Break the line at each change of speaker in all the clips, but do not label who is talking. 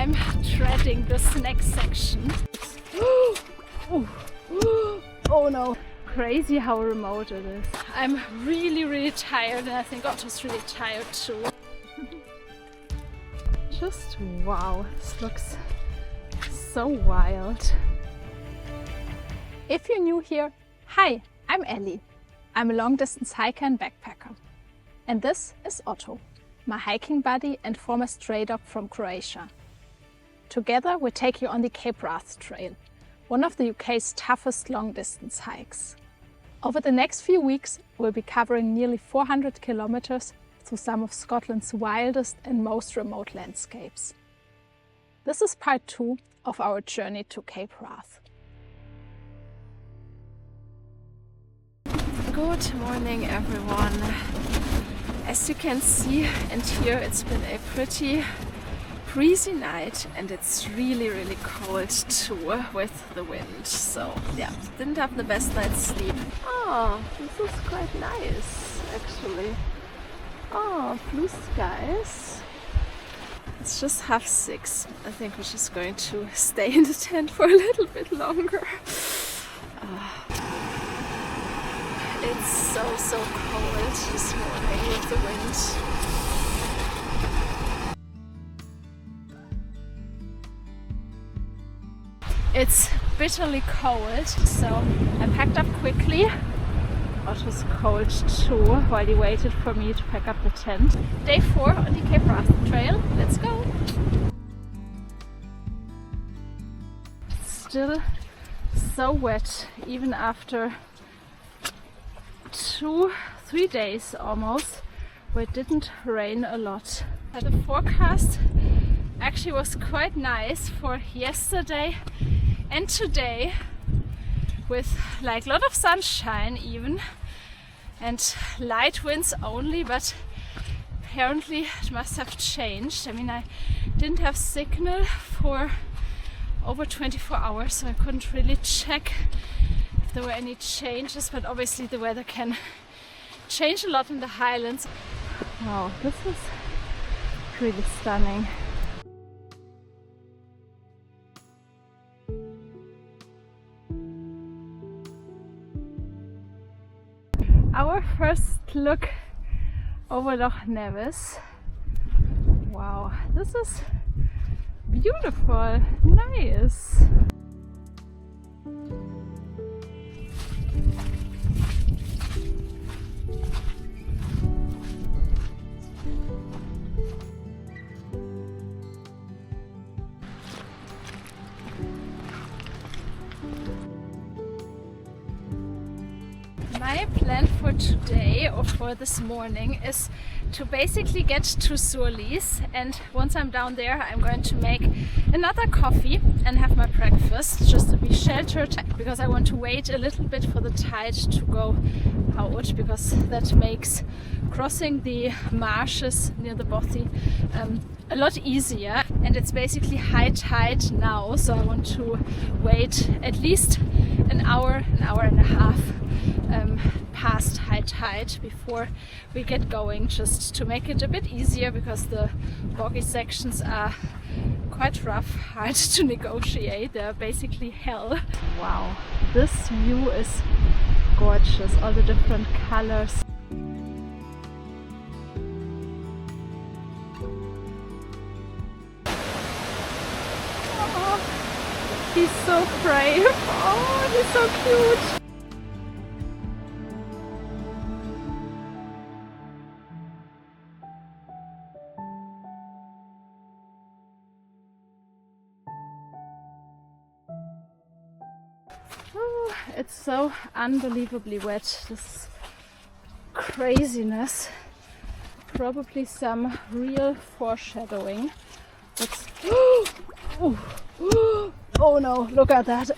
I'm treading this next section. Oh no! Crazy how remote it is. I'm really tired, and I think Otto's really tired too. Just wow, this looks so wild. If you're new here, hi, I'm Elli. I'm a long distance hiker and backpacker. And this is Otto, my hiking buddy and former stray dog from Croatia. Together we take you on the Cape Wrath Trail, one of the UK's toughest long distance hikes. Over the next few weeks we'll be covering nearly 400 kilometers through some of Scotland's wildest and most remote landscapes. This is part 2 of our journey to Cape Wrath. Good morning everyone. As you can see and hear, it's been a pretty breezy night and it's really cold too with the wind. So yeah, didn't have the best night's sleep. Oh, this is quite nice actually. Oh, blue skies. It's just 6:30. I think we're just going to stay in the tent for a little bit longer. It's so cold this morning with the wind. It's bitterly cold, so I packed up quickly. Otto's cold too while he waited for me to pack up the tent. Day 4 on the Cape Wrath Trail. Let's go! Still so wet even after 2-3 days almost where it didn't rain a lot. The forecast actually was quite nice for yesterday and today, with like a lot of sunshine even and light winds only, but apparently it must have changed. I mean, I didn't have signal for over 24 hours, so I couldn't really check if there were any changes, but obviously the weather can change a lot in the highlands. Wow, this is really stunning. Our first look over Loch Nevis. Wow, this is beautiful, nice. My plan for today, or for this morning, is to basically get to Surlis, and once I'm down there I'm going to make another coffee and have my breakfast just to be sheltered, because I want to wait a little bit for the tide to go out, because that makes crossing the marshes near the bothy a lot easier, and it's basically high tide now, so I want to wait at least an hour and a half past high tide before we get going, just to make it a bit easier, because the boggy sections are quite rough, hard to negotiate. They're basically hell. Wow, this view is gorgeous, all the different colors. Oh, he's so brave. Oh, he's so cute. Oh, it's so unbelievably wet, this craziness. Probably some real foreshadowing. It's oh no, look at that.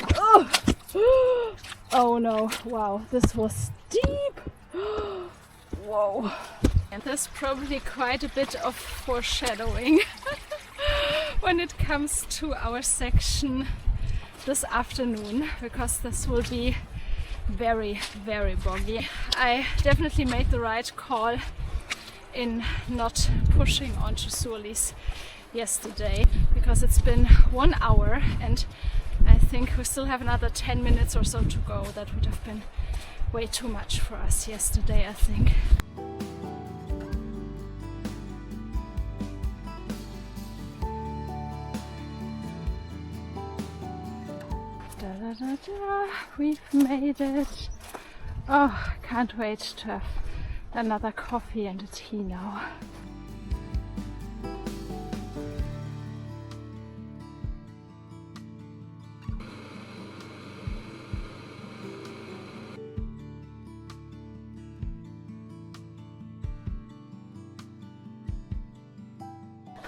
Oh no, wow, this was deep. Whoa. And there's probably quite a bit of foreshadowing when it comes to our section this afternoon, because this will be very boggy. I definitely made the right call in not pushing onto Surlis yesterday, because it's been 1 hour and I think we still have another 10 minutes or so to go. That would have been way too much for us yesterday, I think. We've made it. Oh, can't wait to have another coffee and a tea now.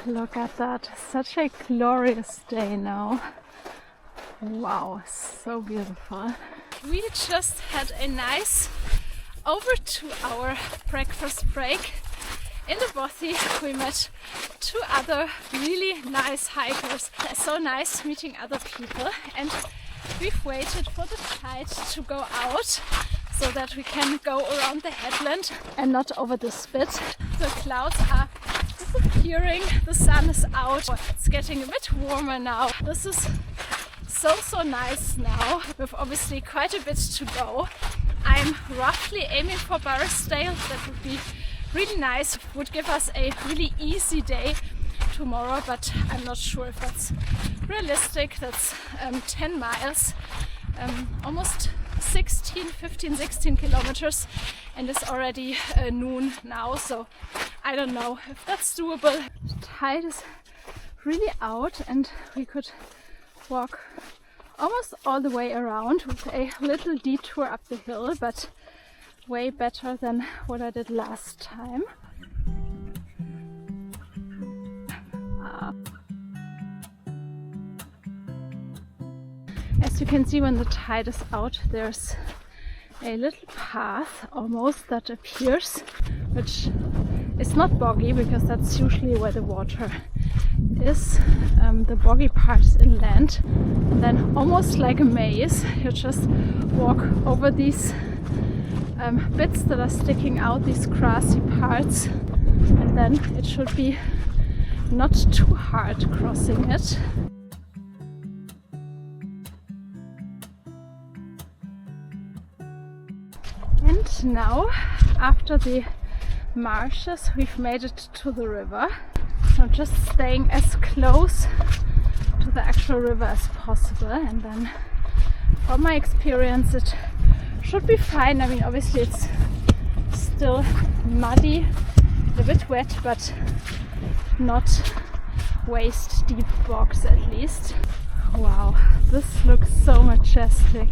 Look at that, such a glorious day now. Wow, so beautiful. We just had a nice over 2 hour breakfast break in the bothy. We met 2 other really nice hikers. So nice meeting other people, and we've waited for the tide to go out so that we can go around the headland and not over the spit. The clouds are disappearing, the sun is out, it's getting a bit warmer now. This is so nice now, with obviously quite a bit to go. I'm roughly aiming for Barisdale. That would be really nice, would give us a really easy day tomorrow, but I'm not sure if that's realistic. That's 10 miles, almost 15, 16 kilometers, and it's already noon now, so I don't know if that's doable. The tide is really out and we could walk almost all the way around with a little detour up the hill, but way better than what I did last time. As you can see, when the tide is out, there's a little path almost that appears, which is not boggy because that's usually where the water is. The boggy part is inland, and then almost like a maze, you just walk over these bits that are sticking out, these grassy parts, and then it should be not too hard crossing it. And now, after the marshes, we've made it to the river. So I'm just staying as close to the actual river as possible, and then from my experience it should be fine. I mean, obviously it's still muddy, a bit wet, but not waist deep bogs at least. Wow, this looks so majestic.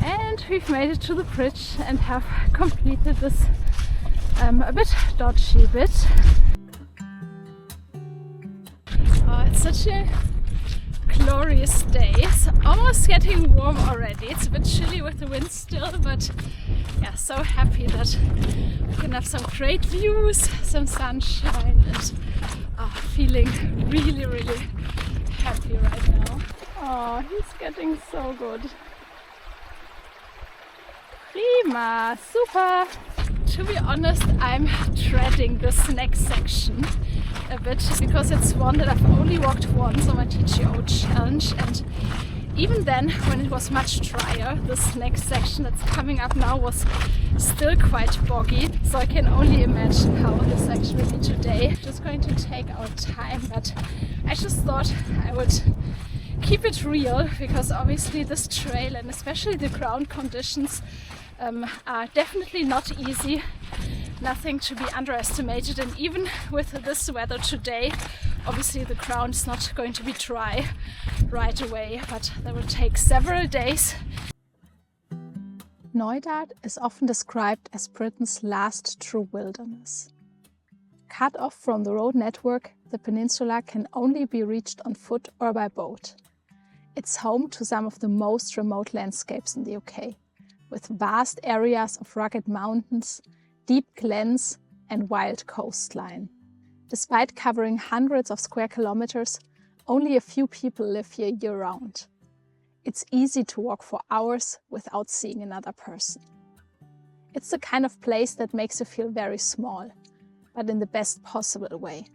And we've made it to the bridge and have completed this a bit dodgy bit. Oh, it's such a glorious day. It's almost getting warm already. It's a bit chilly with the wind still, but yeah, so happy that we can have some great views, some sunshine, and feeling really happy right now. Oh, he's getting so good. Prima, super! To be honest, I'm dreading this next section a bit because it's one that I've only walked once on my TGO challenge, and even then, when it was much drier, this next section that's coming up now was still quite boggy, so I can only imagine how this actually will be today. Just going to take our time, but I just thought I would keep it real, because obviously this trail and especially the ground conditions are definitely not easy, nothing to be underestimated, and even with this weather today, obviously the ground is not going to be dry right away, but that will take several days.
Knoydart is often described as Britain's last true wilderness. Cut off from the road network, the peninsula can only be reached on foot or by boat. It's home to some of the most remote landscapes in the UK, with vast areas of rugged mountains, deep glens and wild coastline. Despite covering hundreds of square kilometers, only a few people live here year-round. It's easy to walk for hours without seeing another person. It's the kind of place that makes you feel very small, but in the best possible way.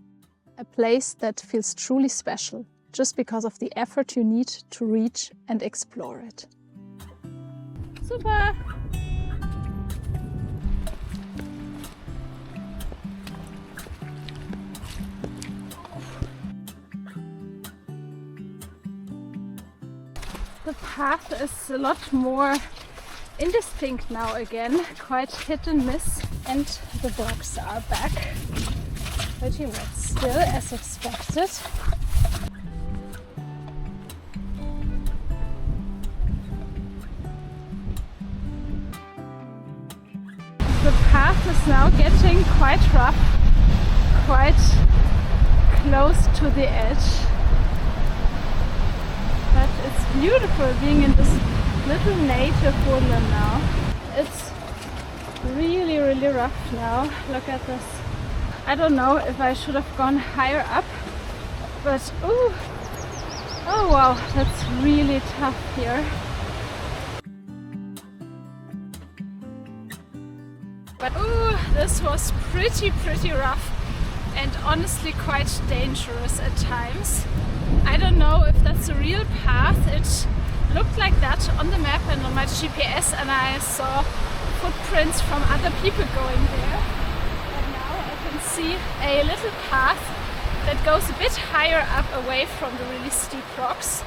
A place that feels truly special, just because of the effort you need to reach and explore it.
Super! The path is a lot more indistinct now again, quite hit and miss, and the bogs are back. Pretty wet still, as expected. The path is now getting quite rough, quite close to the edge. But it's beautiful being in this little native woodland now. It's really, really rough now. Look at this. I don't know if I should have gone higher up, but ooh, oh wow, that's really tough here. But ooh, this was pretty rough and honestly quite dangerous at times. I don't know if that's a real path. It looked like that on the map and on my GPS, and I saw footprints from other people going there. And now I can see a little path that goes a bit higher up away from the really steep rocks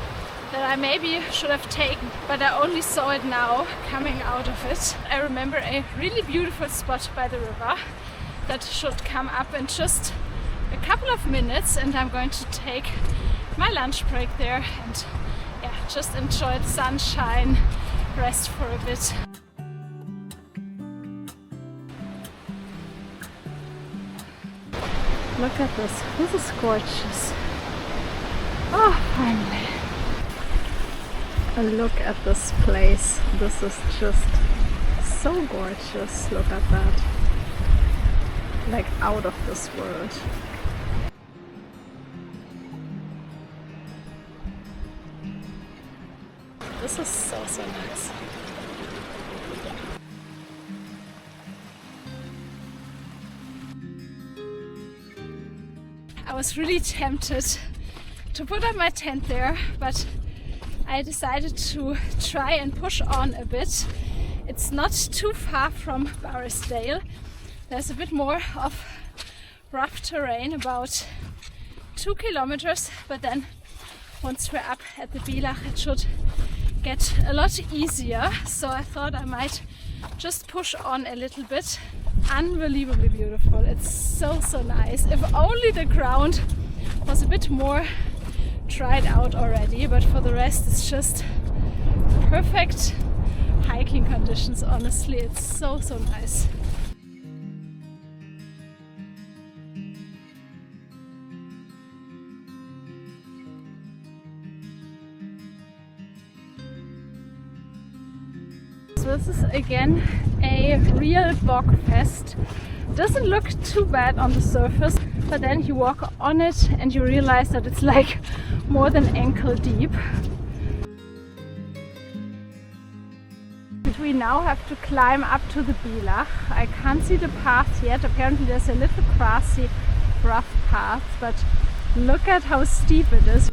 that I maybe should have taken, but I only saw it now coming out of it. I remember a really beautiful spot by the river that should come up in just a couple of minutes, and I'm going to take my lunch break there and yeah, just enjoy the sunshine, rest for a bit. Look at this. This is gorgeous. Oh, finally. And look at this place. This is just so gorgeous. Look at that. Like out of this world. This is so nice. I was really tempted to put up my tent there, but I decided to try and push on a bit. It's not too far from Barisdale. There's a bit more of rough terrain, about 2 kilometers, but then once we're up at the Bylach it should get a lot easier. So I thought I might just push on a little bit. Unbelievably beautiful. It's so nice. If only the ground was a bit more dried out already, but for the rest it's just perfect hiking conditions. Honestly, it's so nice. So this is again a real bog fest. Doesn't look too bad on the surface, but then you walk on it and you realize that it's like more than ankle deep. We now have to climb up to the Bylach. I can't see the path yet. Apparently there's a little grassy, rough path, but look at how steep it is.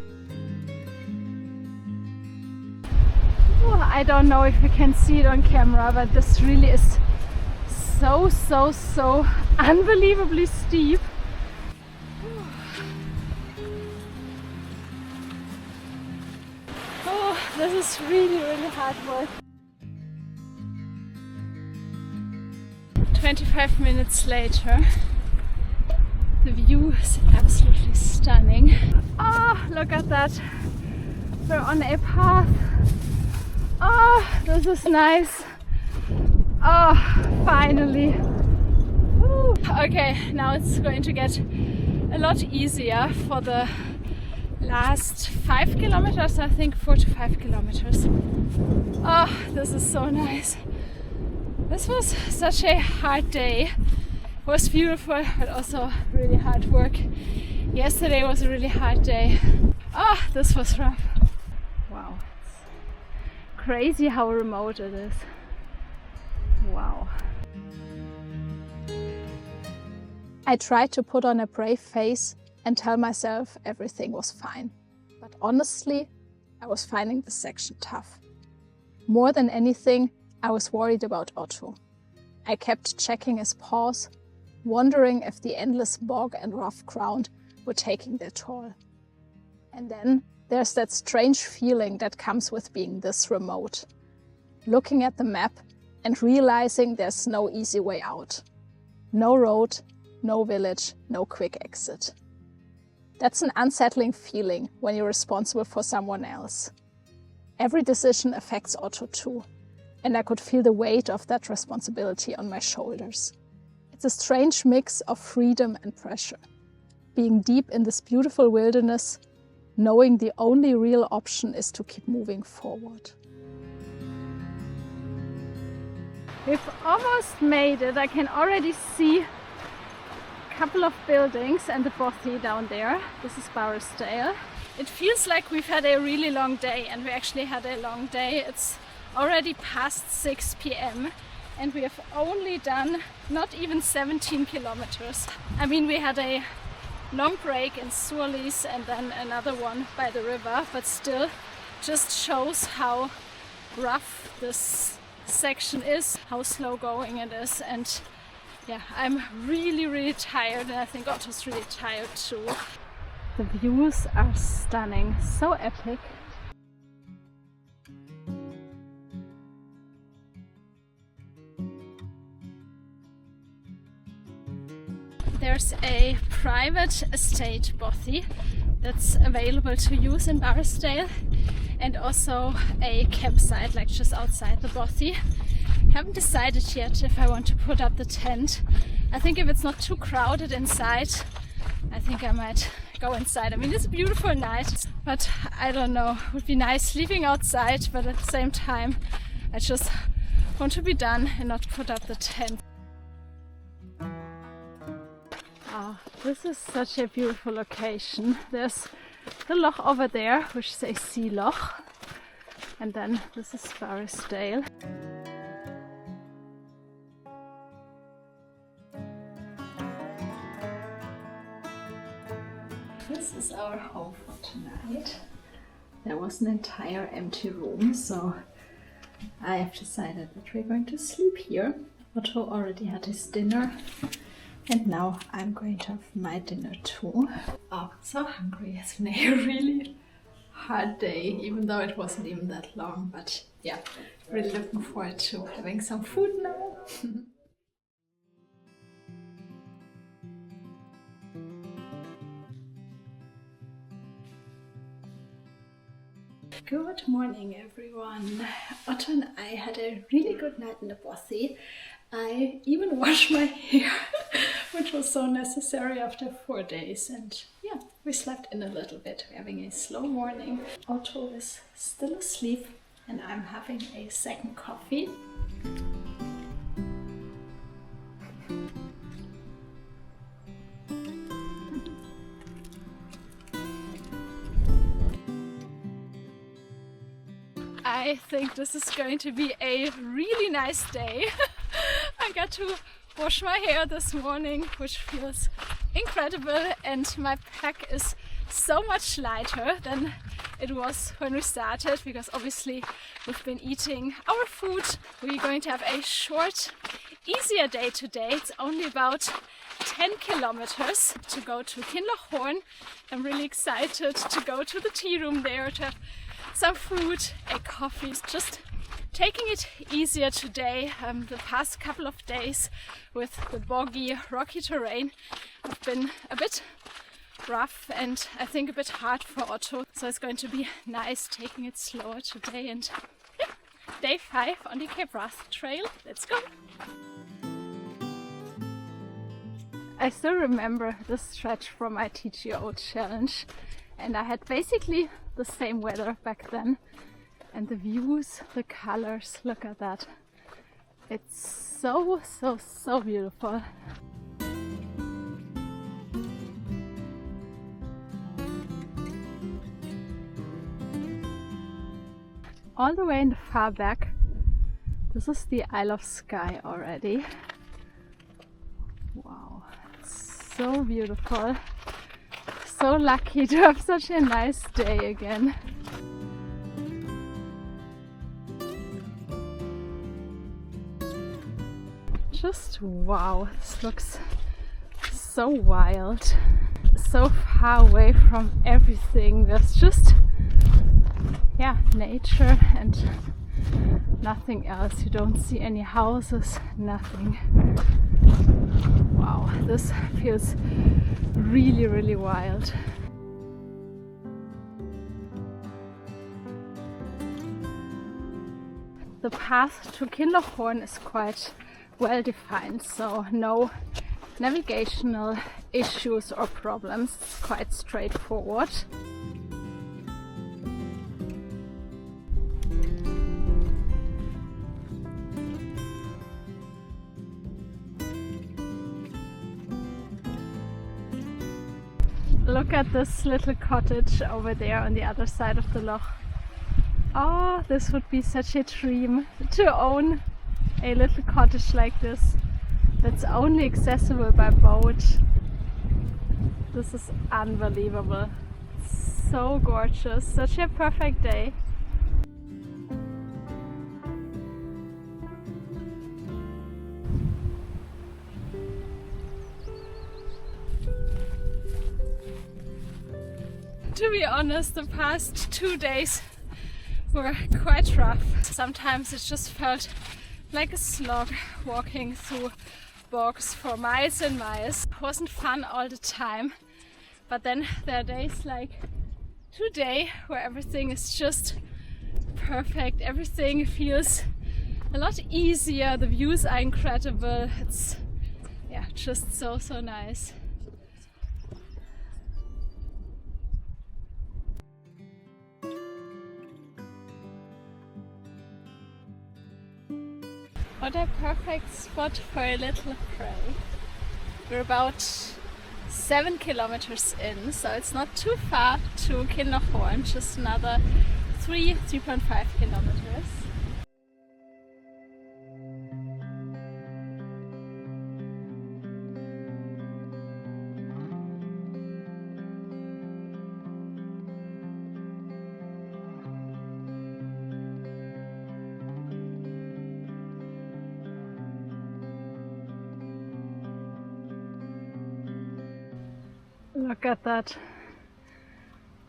I don't know if you can see it on camera, but this really is so unbelievably steep. Oh, this is really hard work. 25 minutes later, the view is absolutely stunning. Oh, look at that. We're on a path. Oh, this is nice. Oh, finally. Woo. Okay, now it's going to get a lot easier for the last 5 kilometers, I think 4 to 5 kilometers. Oh, this is so nice. This was such a hard day. It was beautiful, but also really hard work. Yesterday was a really hard day. Oh, this was rough. Wow. Crazy how remote it is. Wow.
I tried to put on a brave face and tell myself everything was fine. But honestly, I was finding this section tough. More than anything, I was worried about Otto. I kept checking his paws, wondering if the endless bog and rough ground were taking their toll. And then there's that strange feeling that comes with being this remote. Looking at the map and realizing there's no easy way out. No road, no village, no quick exit. That's an unsettling feeling when you're responsible for someone else. Every decision affects Otto too, and I could feel the weight of that responsibility on my shoulders. It's a strange mix of freedom and pressure. Being deep in this beautiful wilderness, knowing the only real option is to keep moving forward.
We've almost made it. I can already see a couple of buildings and the bothy down there. This is Barisdale. It feels like we've had a really long day, and we actually had a long day. It's already past 6 p.m. and we have only done not even 17 kilometers. I mean, we had a long break in Surlees and then another one by the river, but still just shows how rough this section is, how slow going it is. And yeah, I'm really tired, and I think Otto's really tired too. The views are stunning, so epic. There's a private estate bothy that's available to use in Barisdale, and also a campsite like just outside the bothy. Haven't decided yet if I want to put up the tent. I think if it's not too crowded inside, I think I might go inside. I mean, it's a beautiful night, but I don't know, it would be nice sleeping outside, but at the same time I just want to be done and not put up the tent. Oh, this is such a beautiful location. There's the loch over there, which is a sea loch, and then this is Barisdale. This is our home for tonight. There was an entire empty room, so I have decided that we're going to sleep here. Otto already had his dinner, and now I'm going to have my dinner too. Oh, so hungry. It's been a really hard day, even though it wasn't even that long. But yeah, really looking forward to having some food now. Good morning, everyone. Otto and I had a really good night in the bothy. I even washed my hair, which was so necessary after 4 days. And yeah, we slept in a little bit. We're having a slow morning. Otto is still asleep, and I'm having a second coffee. I think this is going to be a really nice day. I got to wash my hair this morning, which feels incredible, and my pack is so much lighter than it was when we started, because obviously we've been eating our food. We're going to have a short, easier day today. It's only about 10 kilometers to go to Kinloch Hourn. I'm really excited to go to the tea room there to have some food, a coffee, just taking it easier today. The past couple of days with the boggy, rocky terrain have been a bit rough and I think a bit hard for Otto. So it's going to be nice taking it slower today. And yeah, day 5 on the Cape Wrath Trail. Let's go! I still remember this stretch from my TGO challenge, and I had basically the same weather back then. And the views, the colors, look at that. It's so beautiful. All the way in the far back, this is the Isle of Skye already. Wow, it's so beautiful. so lucky to have such a nice day again. Just wow, this looks so wild, so far away from everything. There's just, yeah, nature and nothing else. You don't see any houses, nothing. Wow, this feels really, really wild. The path to Kinloch is quite well defined, so no navigational issues or problems. It's quite straightforward. Look at this little cottage over there on the other side of the loch. Oh, this would be such a dream to own a little cottage like this that's only accessible by boat. This is unbelievable. So gorgeous, such a perfect day. To be honest, the past 2 days were quite rough. Sometimes it just felt like a slog walking through bogs for miles and miles. It wasn't fun all the time, but then there are days like today where everything is just perfect. Everything feels a lot easier. The views are incredible. It's, yeah, just so nice. What a perfect spot for a little break. We're about 7 kilometers in, so it's not too far to Kinloch, just another 3.5 kilometers. Look at that.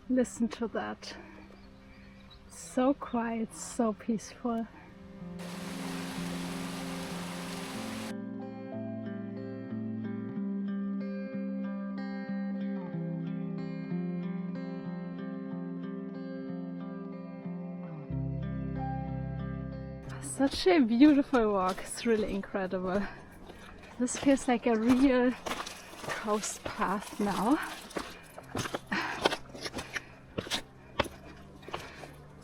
Listen to that. So quiet, so peaceful. Such a beautiful walk. It's really incredible. This feels like a real coast path now.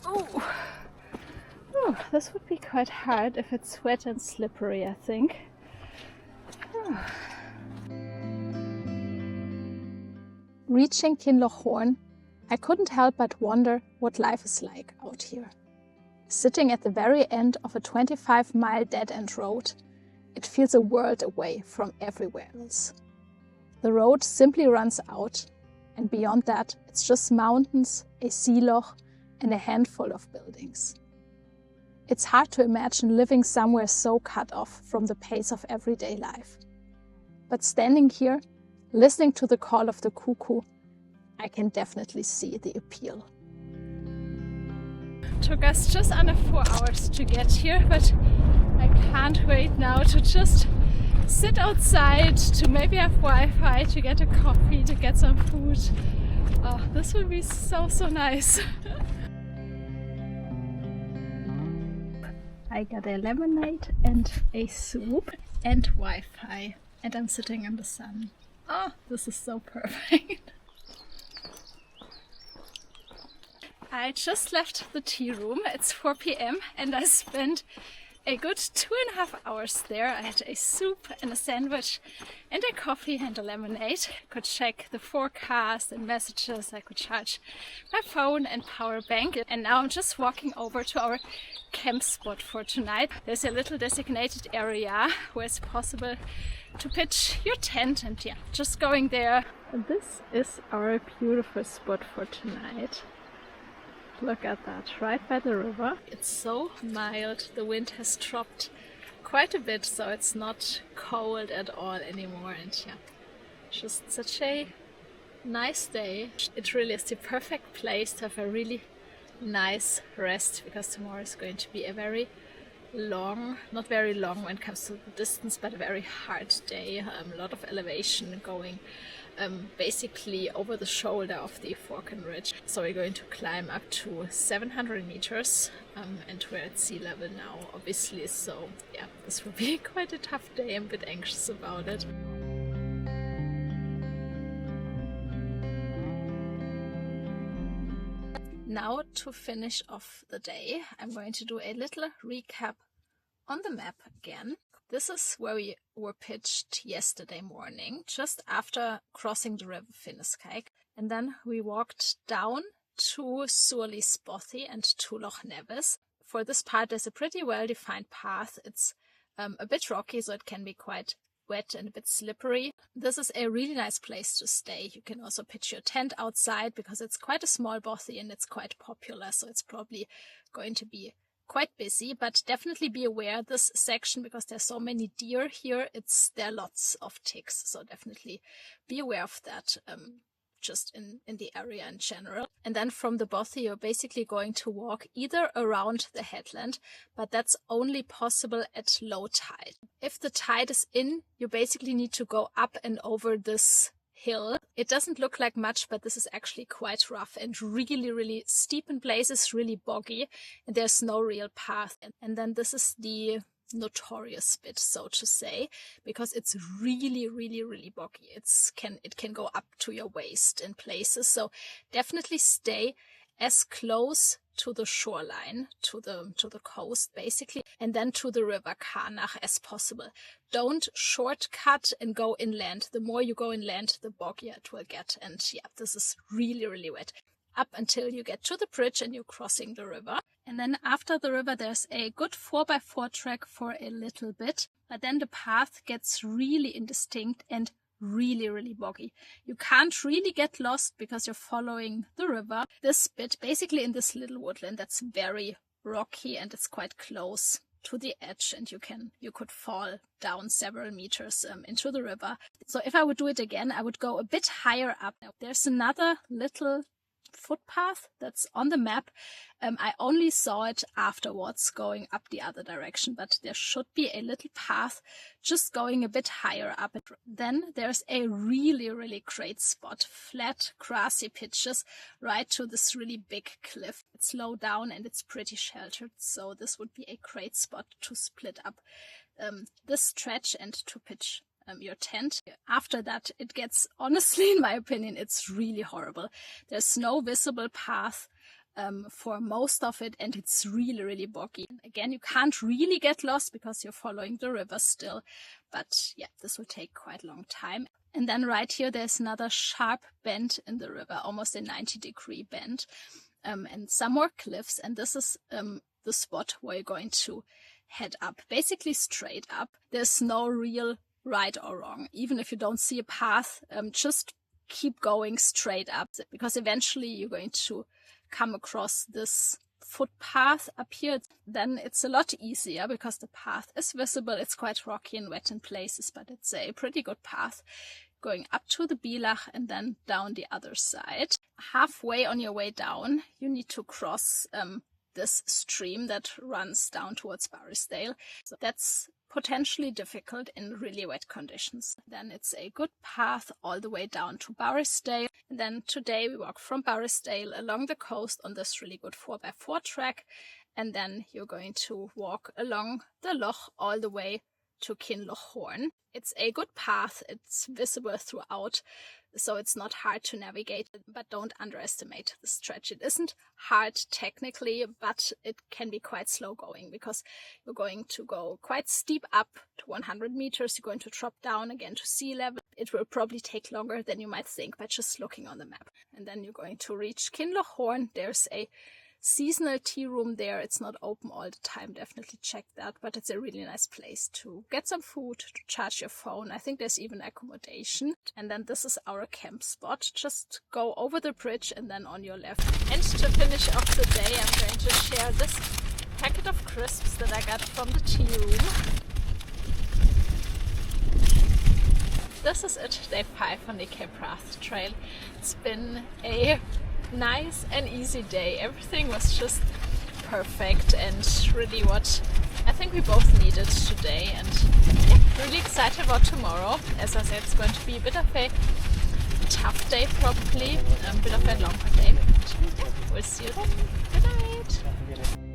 Oh, this would be quite hard if it's wet and slippery, I think. Oh.
Reaching Kinloch, I couldn't help but wonder what life is like out here. Sitting at the very end of a 25-mile dead-end road, it feels a world away from everywhere else. The road simply runs out, and beyond that, it's just mountains, a sea loch, and a handful of buildings. It's hard to imagine living somewhere so cut off from the pace of everyday life. But standing here, listening to the call of the cuckoo, I can definitely see the appeal.
Took us just under 4 hours to get here, but I can't wait now to just sit outside, to maybe have Wi-Fi, to get a coffee, to get some food. Oh, this will be so nice. I got a lemonade and a soup and Wi-Fi, and I'm sitting in the sun. Oh, this is so perfect. I just left the tea room. It's 4 p.m. and I spent a good 2.5 hours there. I had a soup and a sandwich and a coffee and a lemonade. I could check the forecast and messages. I could charge my phone and power bank. And now I'm just walking over to our camp spot for tonight. There's a little designated area where it's possible to pitch your tent, and yeah, just going there, This is our beautiful spot for tonight. Look at that, right by the river. It's so mild, the wind has dropped quite a bit, so it's not cold at all anymore, and yeah, just such a nice day. It really is the perfect place to have a really nice rest, because tomorrow is going to be a very long, not very long when it comes to the distance, but a very hard day. A lot of elevation going basically over the shoulder of the Forken Ridge. So we're going to climb up to 700 meters and we're at sea level now, obviously. So yeah, this will be quite a tough day. I'm a bit anxious about it. Now, to finish off the day, I'm going to do a little recap on the map again. This is where we were pitched yesterday morning, just after crossing the river Finiskaig. And then we walked down to Suorlís Bothy and to Loch Nevis. For this part, there's a pretty well-defined path. It's a bit rocky, so it can be quite wet and a bit slippery. This is a really nice place to stay. You can also pitch your tent outside because it's quite a small bothy and it's quite popular, so it's probably going to be quite busy, but definitely be aware this section, because there's so many deer here, there are lots of ticks, so definitely be aware of that, just in the area in general. And then from the bothy, you're basically going to walk either around the headland, but that's only possible at low tide. If the tide is in, you basically need to go up and over this hill. It doesn't look like much, but this is actually quite rough and really, really steep in places, really boggy, and there's no real path. And then this is the notorious bit, so to say, because it's really, really, really boggy. It can go up to your waist in places, so definitely stay as close to the shoreline, to the coast basically, and then to the river Kinloch as possible. Don't shortcut and go inland. The more you go inland, the boggier it will get. And yeah, this is really, really wet. Up until you get to the bridge and you're crossing the river. And then after the river, there's a good 4x4 track for a little bit. But then the path gets really indistinct and really, really boggy. You can't really get lost because you're following the river. This bit, basically in this little woodland, that's very rocky and it's quite close to the edge, and you could fall down several meters into the river. So if I would do it again, I would go a bit higher up. There's another little footpath that's on the map. I only saw it afterwards going up the other direction, but there should be a little path just going a bit higher up. Then there's a really, really great spot, flat grassy pitches right to this really big cliff. It's low down and it's pretty sheltered, so this would be a great spot to split up this stretch and to pitch your tent. After that, it gets, honestly, in my opinion, it's really horrible. There's no visible path for most of it, and it's really, really boggy. Again, you can't really get lost because you're following the river still, but yeah, this will take quite a long time. And then right here, there's another sharp bend in the river, almost a 90-degree bend, and some more cliffs, and this is the spot where you're going to head up, basically straight up. There's no real right or wrong. Even if you don't see a path, just keep going straight up, because eventually you're going to come across this footpath up here. Then it's a lot easier because the path is visible. It's quite rocky and wet in places, but it's a pretty good path going up to the Bílach and then down the other side. Halfway on your way down, you need to cross this stream that runs down towards Barisdale. So that's potentially difficult in really wet conditions. Then it's a good path all the way down to Barisdale. And then today we walk from Barisdale along the coast on this really good 4x4 track. And then you're going to walk along the loch all the way to Kinloch Hourn. It's a good path. It's visible throughout, so it's not hard to navigate, but don't underestimate the stretch. It isn't hard technically, but it can be quite slow going because you're going to go quite steep up to 100 meters. You're going to drop down again to sea level. It will probably take longer than you might think by just looking on the map. And then you're going to reach Kinloch Hourn. There's a seasonal tea room there. It's not open all the time, definitely check that, but it's a really nice place to get some food, to charge your phone. I think there's even accommodation. And then this is our camp spot. Just go over the bridge and then on your left. And to finish off the day, I'm going to share this packet of crisps that I got from the tea room. This is it, day 5 on the Cape Wrath Trail. It's been a nice and easy day. Everything was just perfect and really what I think we both needed today. And yeah, really excited about tomorrow. As I said, it's going to be a bit of a tough day probably, a bit of a longer day. But yeah, we'll see you then. Good night!